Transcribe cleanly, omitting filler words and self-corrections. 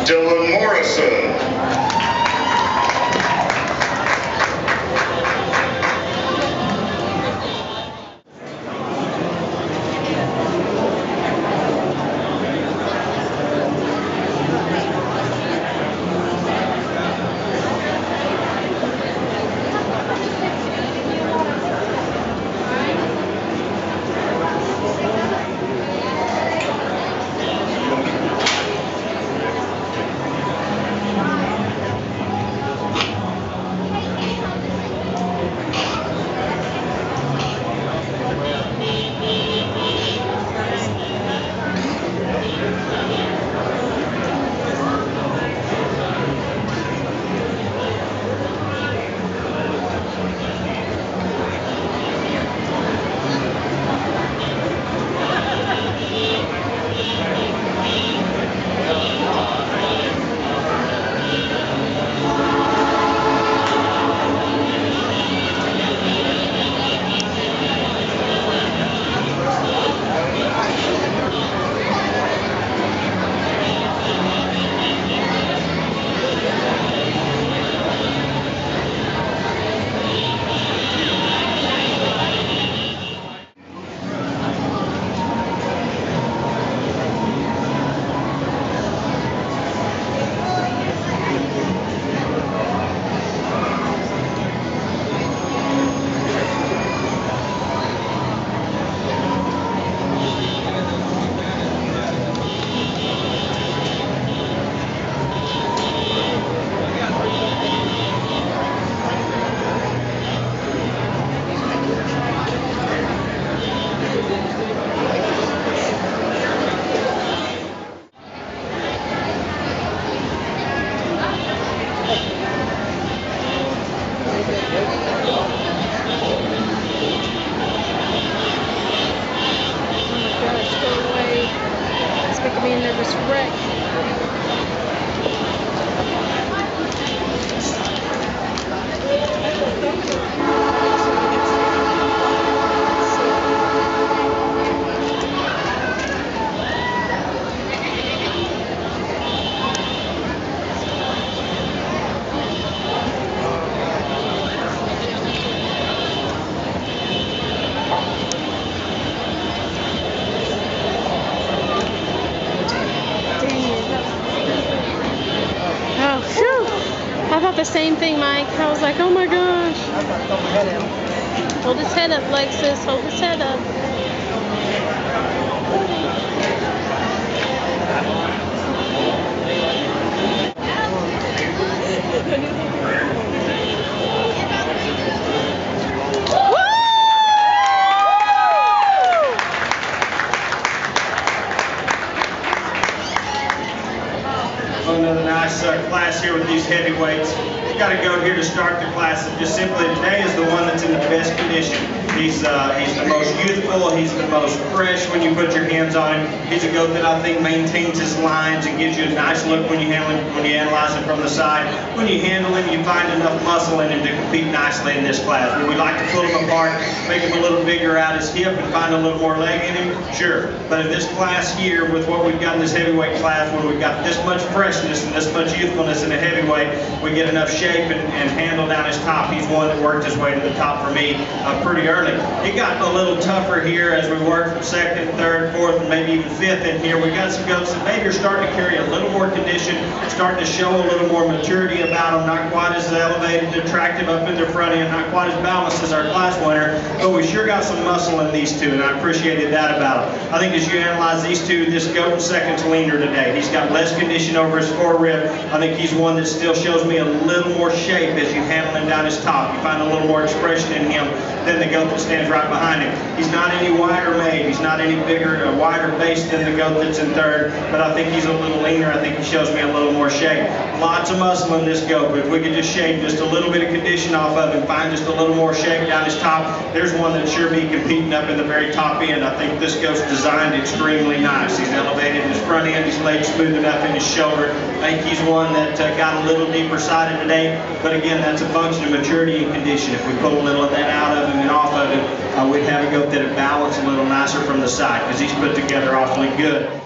Dylan Morrison. Me a nervous wreck. I thought the same thing, Mike. I was like, oh my gosh. Hold his head up, Alexis. Hold his head up. Another nice class here with these heavyweights. You got to go here to start the class, and just simply today is the one that's in the best condition. He's the most youthful, he's the most fresh when you put your hands on him. He's a goat that I think maintains his lines and gives you a nice look when you handle him, when you analyze him from the side. When you handle him, you find enough muscle in him to compete nicely in this class. Would we like to pull him apart, make him a little bigger out his hip and find a little more leg in him? Sure. But in this class here, with what we've got in this heavyweight class, where we've got this much freshness and this much youthfulness in a heavyweight, we get enough shape and handle down his top. He's one that worked his way to the top for me pretty early. It got a little tougher here as we worked from second, third, fourth, and maybe even fifth in here. We got some goats that maybe are starting to carry a little more condition, starting to show a little more maturity about them, not quite as elevated, attractive up in their front end, not quite as balanced as our class winner, but we sure got some muscle in these two, and I appreciated that about them. I think as you analyze these two, this goat in second's leaner today. He's got less condition over his forearm. I think he's one that still shows me a little more shape as you handle him down his top. You find a little more expression in him than the goat that stands right behind him. He's not any wider made. He's not any bigger, wider base than the goat that's in third, but I think he's a little leaner. I think he shows me a little more shape. Lots of muscle in this goat, but if we could just shave just a little bit of condition off of him, find just a little more shape down his top, there's one that sure be competing up in the very top end. I think this goat's designed extremely nice. He's elevated in his front end, he's laid smooth enough in his shoulder. I think he's one that got a little deeper sided today, but again, that's a function of maturity and condition. If we pull a little of that out of him and off of him, we'd have a goat that would balance a little nicer from the side, because he's put together awfully good.